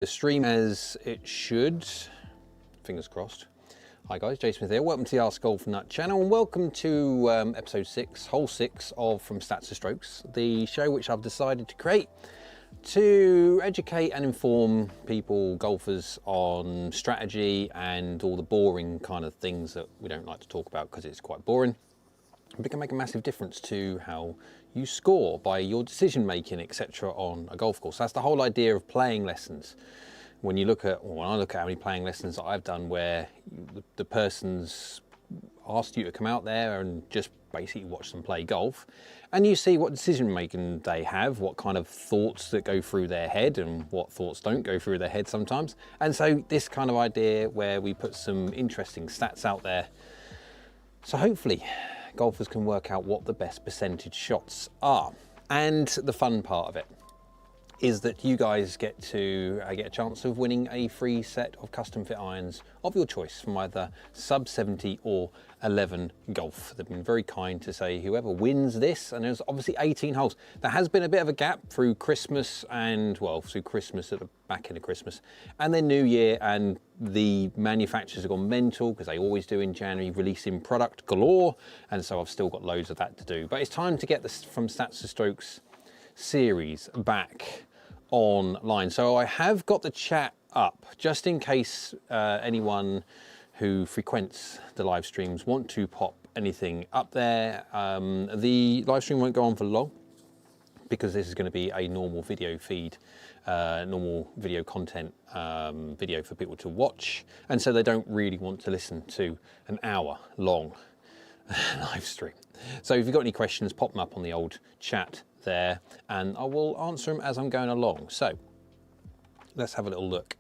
The stream as it should, fingers crossed. Hi guys, Jason Smith here. Welcome to the AskGolfNut channel and welcome to episode 6, hole 6 of From Stats to Strokes, the show which I've decided to create to educate and inform people, golfers, on strategy and all the boring kind of things that we don't like to talk about because it's quite boring. But it can make a massive difference to how you score by your decision making, etc. on a golf course. That's the whole idea of playing lessons. When you look at, or when I look at how many playing lessons that I've done where the person's asked you to come out there and just basically watch them play golf, and you see what decision making they have, what kind of thoughts that go through their head and what thoughts don't go through their head sometimes. And so this kind of idea where we put some interesting stats out there, so hopefully golfers can work out what the best percentage shots are. And the fun part of it is that you guys get a chance of winning a free set of custom fit irons of your choice from either sub 70 or 11 golf. They've been very kind to say whoever wins this, and there's obviously 18 holes. There has been a bit of a gap through Christmas and, well, through Christmas at the back end of Christmas and then New Year, and the manufacturers have gone mental because they always do in January, releasing product galore, and so I've still got loads of that to do. But it's time to get this From Stats to Strokes series back online. So I have got the chat up just in case anyone who frequents the live streams want to pop anything up there. The live stream won't go on for long because this is going to be a normal video feed, normal video content, video for people to watch, and so they don't really want to listen to an hour long live stream. So if you've got any questions, pop them up on the old chat there and I will answer them as I'm going along. So let's have a little look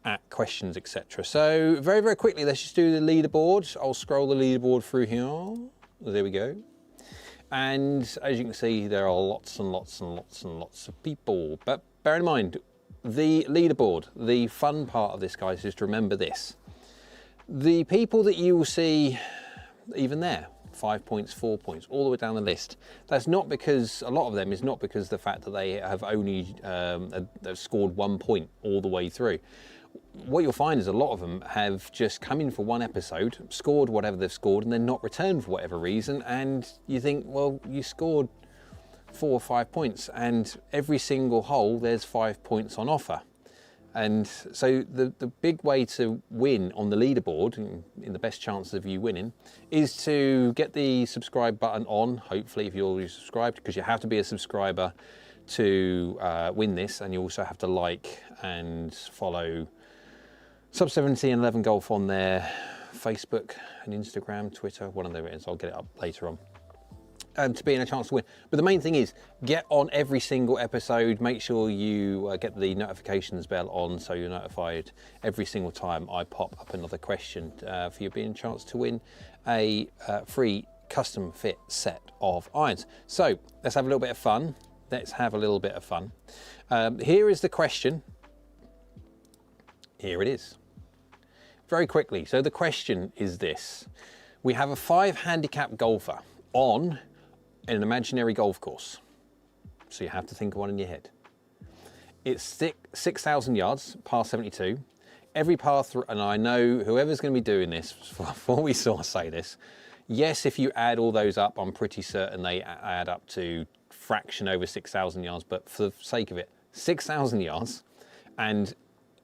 at questions, etc. So very quickly, let's just do the leaderboard. I'll scroll the leaderboard through here. There we go. And as you can see, there are lots and lots and lots and lots of people. But bear in mind, the leaderboard, the fun part of this, guys, is to remember this. The people that you will see even there, 5 points, 4 points, all the way down the list. That's not because, a lot of them is not because the fact that they have only they've scored 1 point all the way through. What you'll find is a lot of them have just come in for one episode, scored whatever they've scored, and then not returned for whatever reason. And you think, well, you scored 4 or 5 points, and every single hole there's 5 points on offer. And so the big way to win on the leaderboard, in the best chance of you winning, is to get the subscribe button on, hopefully if you're already subscribed, because you have to be a subscriber to win this, and you also have to like and follow Sub 70 and 11 Golf on their Facebook and Instagram, Twitter, one of them is, I'll get it up later on. To be in a chance to win. But the main thing is get on every single episode, make sure you get the notifications bell on so you're notified every single time I pop up another question for you being a chance to win a free custom fit set of irons. So let's have a little bit of fun. Let's have a little bit of fun. Here is the question. Here it is. Very quickly. So the question is this. We have a 5 handicap golfer on an imaginary golf course. So you have to think of one in your head. It's 6,000 yards, par 72. Every par through, and I know whoever's going to be doing this, before we sort of say this, yes, if you add all those up, I'm pretty certain they add up to fraction over 6,000 yards, but for the sake of it, 6,000 yards, and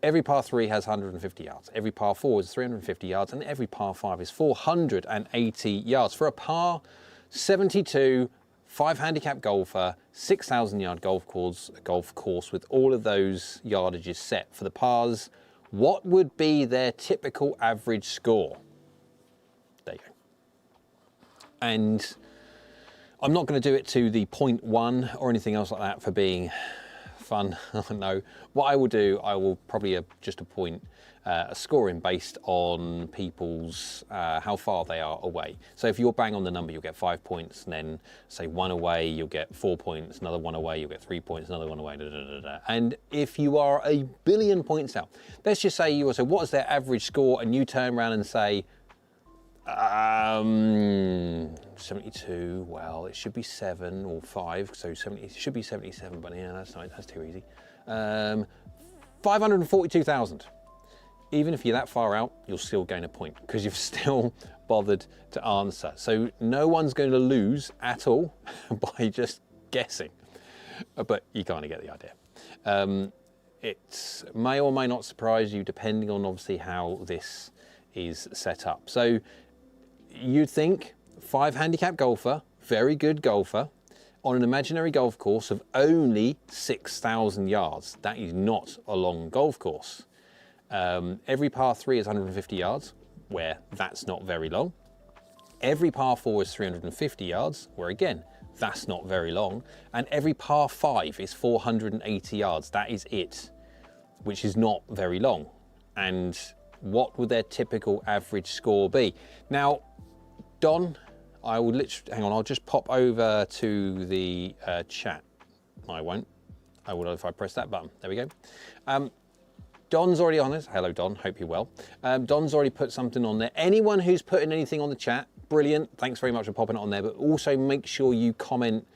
every par 3 has 150 yards, every par 4 is 350 yards, and every par 5 is 480 yards. For a par 72, 5 handicap golfer, 6,000 yard golf course with all of those yardages set for the pars, what would be their typical average score? There you go. And I'm not going to do it to the 0.1 or anything else like that for being fun. No, what I will do, I will probably just appoint a scoring based on people's how far they are away. So if you're bang on the number, you'll get 5 points, and then say 1 away, you'll get 4 points, another 1 away, you'll get 3 points, another 1 away, da, da, da, da. And if you are a billion points out, let's just say you will say, what is their average score? And you turn around and say, 72, well, it should be 7 or 5, so 70, it should be 77, but yeah, that's too easy. 542,000. Even if you're that far out, you'll still gain a point because you've still bothered to answer. So no one's going to lose at all by just guessing, but you kind of get the idea. It may or may not surprise you depending on obviously how this is set up. So you'd think 5 handicap golfer, very good golfer, on an imaginary golf course of only 6,000 yards. That is not a long golf course. Every par 3 is 150 yards, where that's not very long. Every par 4 is 350 yards, where again, that's not very long. And every par 5 is 480 yards. That is it, which is not very long. And what would their typical average score be? Now, Don, I will literally, hang on, I'll just pop over to the chat. I won't. I will if I press that button. There we go. Don's already on this. Hello, Don. Hope you're well. Don's already put something on there. Anyone who's putting anything on the chat, brilliant. Thanks very much for popping it on there. But also make sure you comment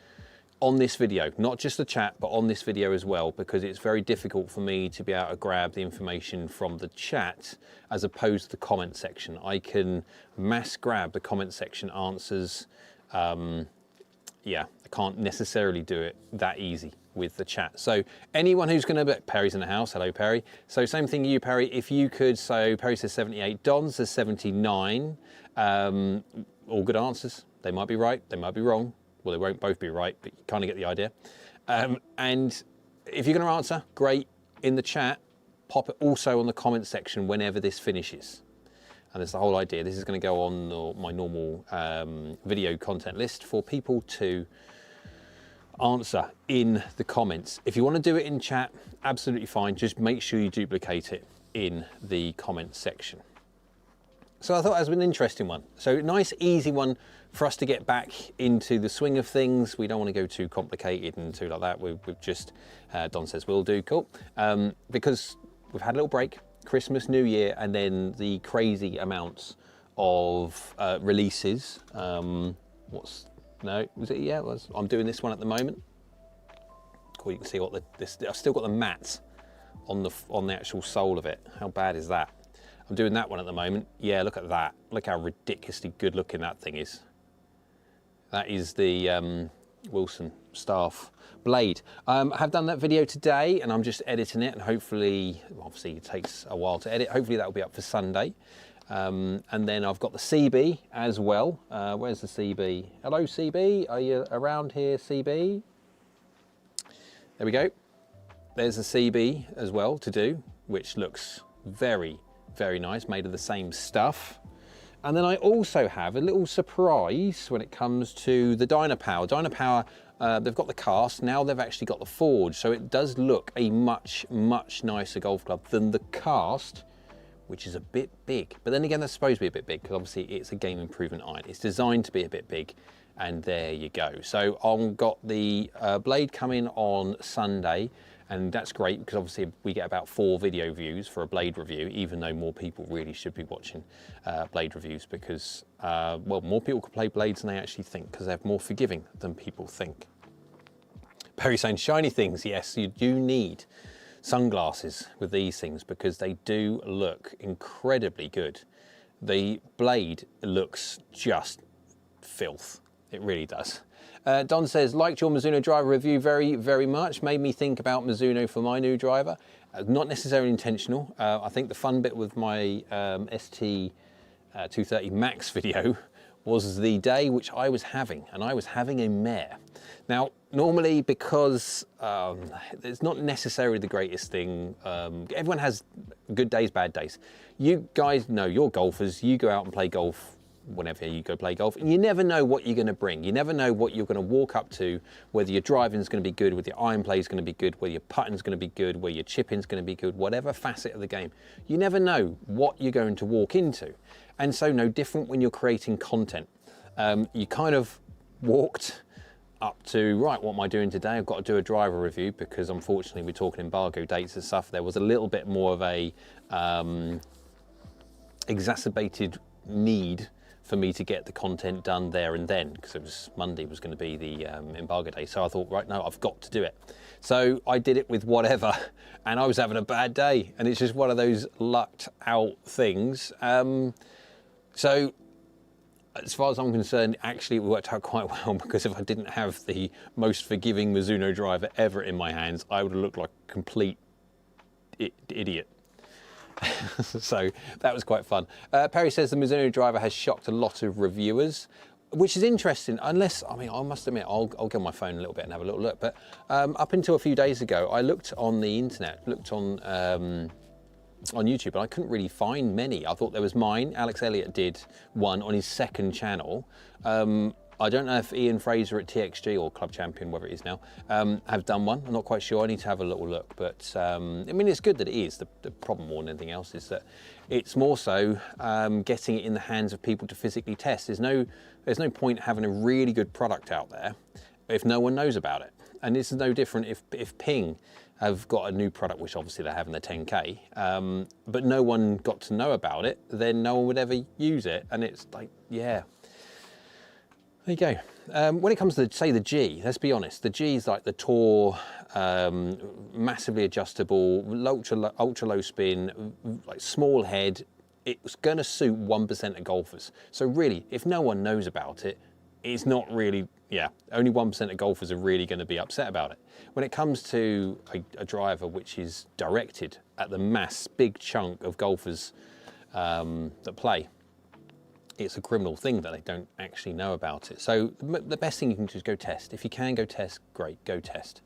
on this video, not just the chat, but on this video as well, because it's very difficult for me to be able to grab the information from the chat as opposed to the comment section. I can mass grab the comment section answers. Yeah, I can't necessarily do it that easy with the chat. So anyone who's going to, Perry's in the house. Hello, Perry. So same thing you, Perry. If you could, so Perry says 78, Don says 79. All good answers. They might be right, they might be wrong. Well, they won't both be right, but you kind of get the idea. And if you're going to answer, great. In the chat, pop it also on the comment section whenever this finishes. And that's the whole idea. This is going to go on my normal video content list for people to answer in the comments. If you want to do it in chat, absolutely fine. Just make sure you duplicate it in the comment section. So I thought that was an interesting one. So nice, easy one for us to get back into the swing of things. We don't want to go too complicated and too like that. We've just, Don says we'll do, cool. Because we've had a little break, Christmas, New Year, and then the crazy amounts of releases. I'm doing this one at the moment. Cool, you can see what I've still got the mats on the actual sole of it. How bad is that? I'm doing that one at the moment. Yeah, look at that. Look how ridiculously good looking that thing is. That is the Wilson Staff blade. I have done that video today and I'm just editing it, and hopefully, obviously it takes a while to edit. Hopefully that will be up for Sunday. And then I've got the CB as well. Where's the CB? Hello, CB. Are you around here, CB? There we go. There's the CB as well to do, which looks very, very nice, made of the same stuff. And then I also have a little surprise when it comes to the Dynapower. Dynapower, they've got the cast, now they've actually got the forge, so it does look a much, much nicer golf club than the cast, which is a bit big. But then again, that's supposed to be a bit big because obviously it's a game improvement iron. It's designed to be a bit big, and there you go. So I've got the blade coming on Sunday, and that's great because obviously we get about 4 video views for a blade review, even though more people really should be watching blade reviews because, well, more people can play blades than they actually think because they're more forgiving than people think. Perry saying shiny things. Yes, you do need sunglasses with these things because they do look incredibly good. The blade looks just filth. It really does. Don says, liked your Mizuno driver review very, very much. Made me think about Mizuno for my new driver. Not necessarily intentional. I think the fun bit with my ST 230 Max video was the day which I was having, and I was having a mare. Now, normally because it's not necessarily the greatest thing. Everyone has good days, bad days. You guys know, you're golfers. You go out and play golf whenever you go play golf, and you never know what you're going to bring. You never know what you're going to walk up to, whether your driving is going to be good, whether your iron play is going to be good, whether your putting is going to be good, whether your chipping is going to be good, whatever facet of the game. You never know what you're going to walk into. And so no different when you're creating content. You kind of walked up to, right, what am I doing today? I've got to do a driver review because unfortunately we're talking embargo dates and stuff. There was a little bit more of a exacerbated need for me to get the content done there and then, because it was Monday was going to be the embargo day. So I thought, right, no, I've got to do it. So I did it with whatever, and I was having a bad day, and it's just one of those lucked out things. So as far as I'm concerned, actually it worked out quite well, because if I didn't have the most forgiving Mizuno driver ever in my hands, I would have looked like a complete idiot. So that was quite fun. Perry says the Mizuno driver has shocked a lot of reviewers, which is interesting. Unless, I mean, I must admit, I'll get on my phone a little bit and have a little look. But up until a few days ago, I looked on the internet, looked on YouTube, and I couldn't really find many. I thought there was mine. Alex Elliott did one on his second channel. I don't know if Ian Fraser at TXG or Club Champion, whatever it is now, have done one. I'm not quite sure. I need to have a little look. But I mean, it's good that it is. The problem more than anything else is that it's more so getting it in the hands of people to physically test. There's no point having a really good product out there if no one knows about it. And this is no different if Ping have got a new product, which obviously they have in the 10K, but no one got to know about it, then no one would ever use it. And it's like, yeah. There you go. When it comes to, say, the G, let's be honest, the G is like the Tour, massively adjustable, ultra low spin, like small head. It's going to suit 1% of golfers. So really, if no one knows about it, it's not really, yeah, only 1% of golfers are really going to be upset about it. When it comes to a driver which is directed at the big chunk of golfers that play, it's a criminal thing that they don't actually know about it. So the best thing you can do is go test. If you can go test, great, go test.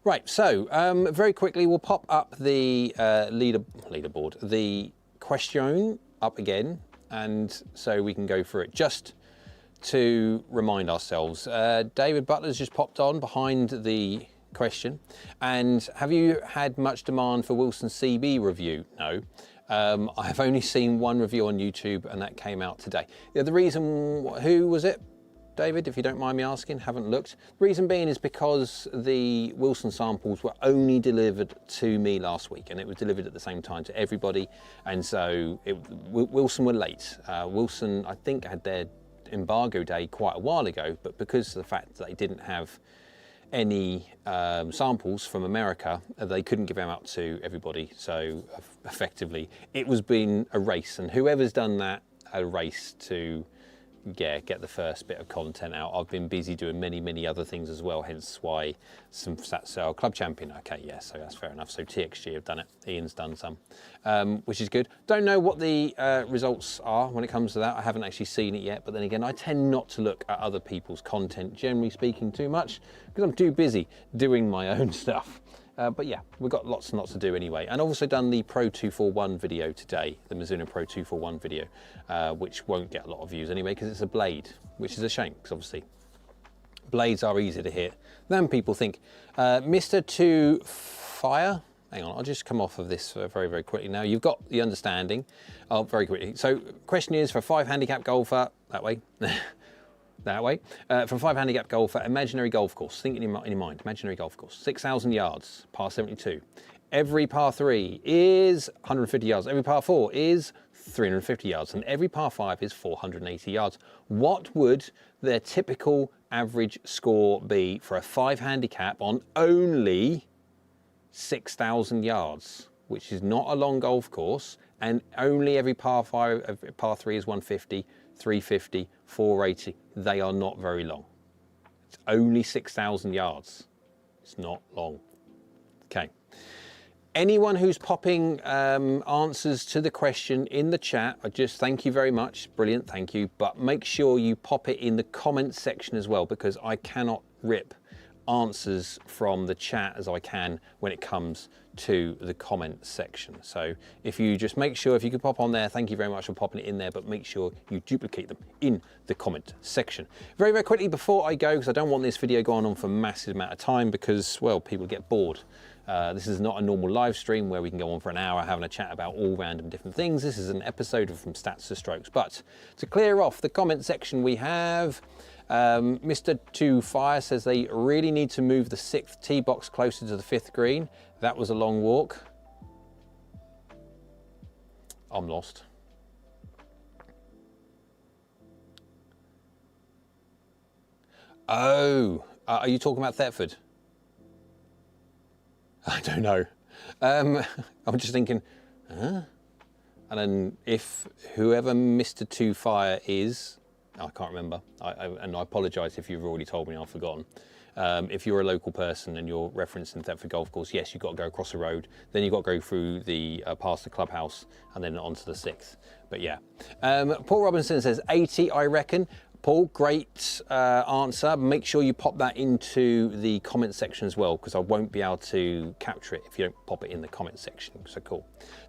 Right, so very quickly we'll pop up the leaderboard, the question up again, and so we can go through it. Just to remind ourselves, David Butler's just popped on behind the question. And have you had much demand for Wilson's CB review? No. I've only seen one review on YouTube, and that came out today. The reason, who was it, David, if you don't mind me asking? Haven't looked. The reason being is because the Wilson samples were only delivered to me last week, and it was delivered at the same time to everybody, and so Wilson were late. Wilson, I think, had their embargo day quite a while ago, but because of the fact that they didn't have any samples from America, they couldn't give them out to everybody. So effectively, it was been a race, and whoever's done that, a race to get the first bit of content out. I've been busy doing many other things as well, hence why some sale Club Champion. Okay, yeah, so that's fair enough. So TXG have done it, Ian's done some, which is good. Don't know what the results are when it comes to that. I haven't actually seen it yet, but then again, I tend not to look at other people's content, generally speaking, too much, because I'm too busy doing my own stuff. But yeah, we've got lots and lots to do anyway. And I've also done the Pro 241 video today, the Mizuno Pro 241 video, which won't get a lot of views anyway, because it's a blade, which is a shame, because obviously blades are easier to hit than people think. Mr. To Fire, hang on, I'll just come off of this very quickly now. You've got the understanding. Oh, very quickly. So question is, for a 5 handicap golfer, that way, that way, from 5 handicap golfer, imaginary golf course, think in your mind, imaginary golf course, 6,000 yards, par 72. Every par 3 is 150 yards, every par 4 is 350 yards, and every par 5 is 480 yards. What would their typical average score be for a 5 handicap on only 6,000 yards, which is not a long golf course, and only every par 3 is 150, 350, 480. They are not very long. It's only 6,000 yards. It's not long. Okay. Anyone who's popping answers to the question in the chat, I just thank you very much. Brilliant, thank you. But make sure you pop it in the comments section as well, because I cannot rip answers from the chat as I can when it comes to the comment section. So if you just make sure, if you could pop on there, thank you very much for popping it in there, but make sure you duplicate them in the comment section. Very quickly before I go, because I don't want this video going on for a massive amount of time, because, well, people get bored. This is not a normal live stream where we can go on for an hour having a chat about all random different things. This is an episode of From Stats to Strokes. But to clear off the comment section, we have Mr. To Fire says they really need to move the 6th tee box closer to the 5th green. That was a long walk. I'm lost. Oh, are you talking about Thetford? I don't know. I'm just thinking, huh? And then if whoever Mr. Two Fire is, I can't remember, and I apologise if you've already told me and I've forgotten. If you're a local person and you're referencing Thetford Golf Course, yes, you've got to go across the road, then you've got to go through the past the clubhouse and then onto the 6th. But yeah, Paul Robinson says 80, I reckon. Paul, great answer. Make sure you pop that into the comment section as well, because I won't be able to capture it if you don't pop it in the comment section. So cool.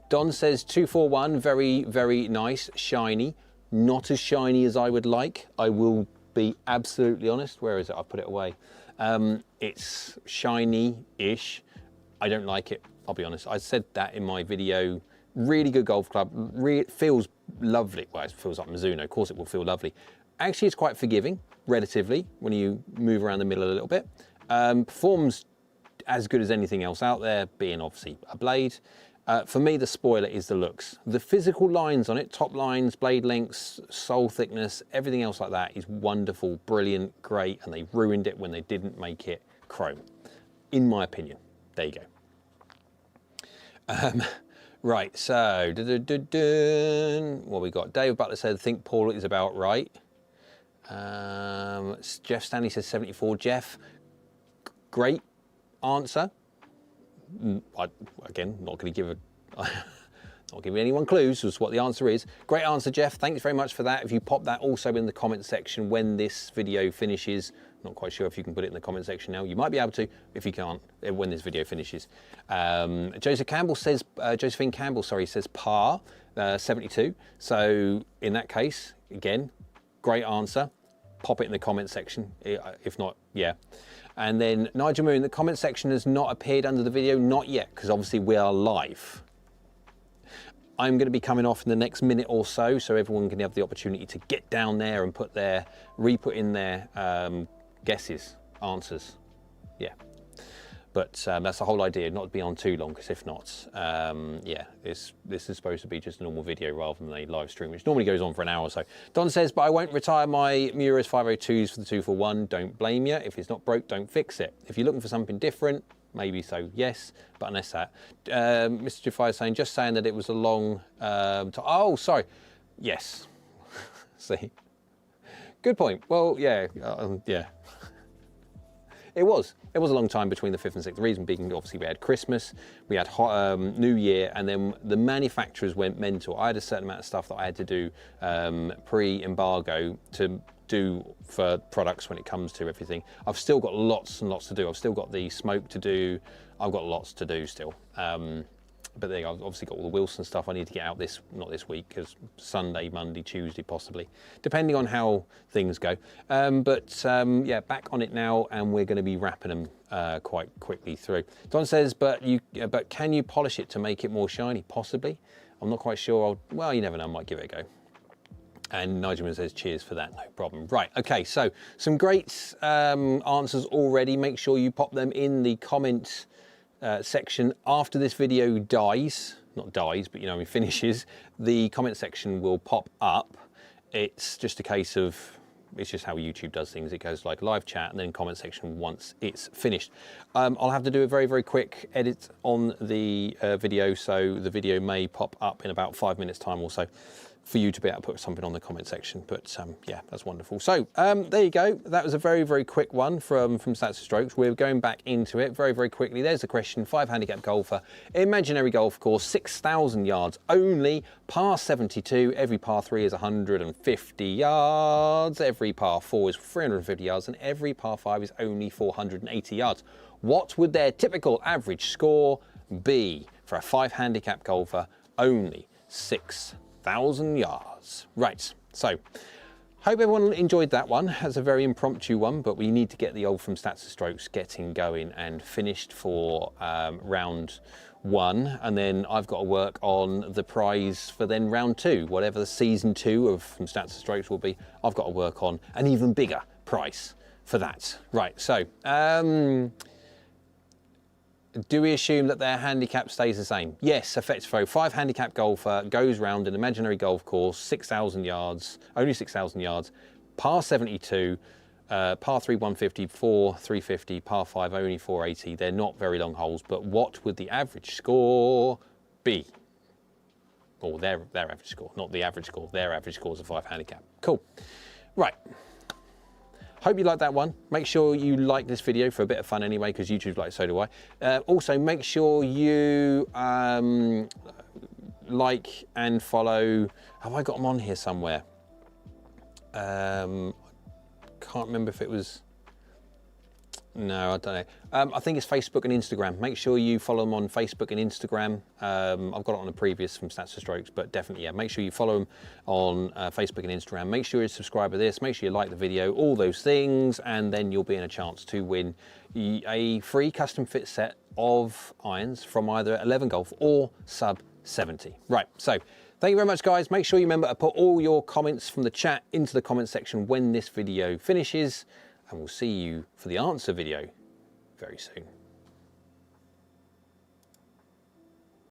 Don says 241, very, very nice, shiny. Not as shiny as I would like. I will be absolutely honest. Where is it? I've put it away. It's shiny-ish. I don't like it, I'll be honest. I said that in my video. Really good golf club. It feels lovely. Well, it feels like Mizuno. Of course it will feel lovely. Actually, it's quite forgiving, relatively, when you move around the middle a little bit. Performs as good as anything else out there, being obviously a blade. For me, the spoiler is the looks. The physical lines on it, top lines, blade lengths, sole thickness, everything else like that is wonderful, brilliant, great, and they ruined it when they didn't make it chrome, in my opinion. There you go. Right, so, what we got? David Butler said, I think Paul is about right. Jeff Stanley says 74. Jeff, great answer. Again, not going to give not giving anyone clues as to what the answer is. Great answer, Jeff. Thanks very much for that. If you pop that also in the comment section when this video finishes, not quite sure if you can put it in the comment section now. You might be able to. If you can't, when this video finishes. Josephine Campbell says par 72. So in that case, again, great answer. Pop it in the comment section. If not, yeah. And then Nigel Moon, the comment section has not appeared under the video, not yet, because obviously we are live. I'm going to be coming off in the next minute or so, so everyone can have the opportunity to get down there and re-put in their guesses, answers. Yeah. But that's the whole idea, not to be on too long, because if not, yeah, this is supposed to be just a normal video rather than a live stream, which normally goes on for an hour or so. Don says, but I won't retire my Muras 502s for the 241. Don't blame you. If it's not broke, don't fix it. If you're looking for something different, maybe so, yes, but unless that. Mr. Jafai is saying, just saying that it was a long oh, sorry. Yes. See? Good point. Well, yeah, yeah. It was a long time between the 5th and 6th. The reason being, obviously, we had Christmas, we had New Year, and then the manufacturers went mental. I had a certain amount of stuff that I had to do pre-embargo to do for products when it comes to everything. I've still got lots and lots to do. I've still got the smoke to do. I've got lots to do still. But then I've obviously got all the Wilson stuff I need to get out not this week, because Sunday, Monday, Tuesday possibly, depending on how things go. Yeah, back on it now, and we're going to be wrapping them quite quickly through. Don says, but can you polish it to make it more shiny? Possibly. I'm not quite sure. Well, you never know. I might give it a go. And Nigel says, cheers for that, no problem. Right, okay, so some great answers already. Make sure you pop them in the comments section after this video dies. Not dies, but it finishes. The comment section will pop up. It's just a case of, it's just how YouTube does things. It goes like live chat and then comment section once it's finished. I'll have to do a very, very quick edit on the video, so the video may pop up in about 5 minutes time or so for you to be able to put something on the comment section. But yeah, that's wonderful. So there you go. That was a very, very quick one from Stats to Strokes. We're going back into it very, very quickly. There's the question. 5 handicap golfer, imaginary golf course, 6,000 yards only, par 72. Every par 3 is 150 yards. Every par 4 is 350 yards, and every par 5 is only 480 yards. What would their typical average score be for a 5 handicap golfer only 6,000 yards? Right, so hope everyone enjoyed that one. That's a very impromptu one, but we need to get the old From Stats to Strokes getting going and finished for round 1, and then I've got to work on the prize for then round 2, whatever the season 2 of From Stats to Strokes will be. I've got to work on an even bigger price for that. Right, so do we assume that their handicap stays the same? Yes, effective throw. 5 handicap golfer goes round an imaginary golf course, 6,000 yards, only 6,000 yards, par 72, Par 3 150, 4 350, par 5 only 480. They're not very long holes, but what would the average score be? Or their average score, not the average score. Their average score is a 5 handicap. Cool. Right. Hope you liked that one. Make sure you like this video for a bit of fun anyway, because YouTube likes, so do I. Also, make sure you like and follow. Have I got them on here somewhere? Can't remember if it was. No, I don't know. I think it's Facebook and Instagram. Make sure you follow them on Facebook and Instagram. I've got it on the previous from Stats to Strokes, but definitely, yeah, make sure you follow them on Facebook and Instagram. Make sure you subscribe to this. Make sure you like the video, all those things, and then you'll be in a chance to win a free custom fit set of irons from either 11 Golf or Sub 70. Right, so thank you very much, guys. Make sure you remember to put all your comments from the chat into the comment section when this video finishes. And we'll see you for the answer video very soon.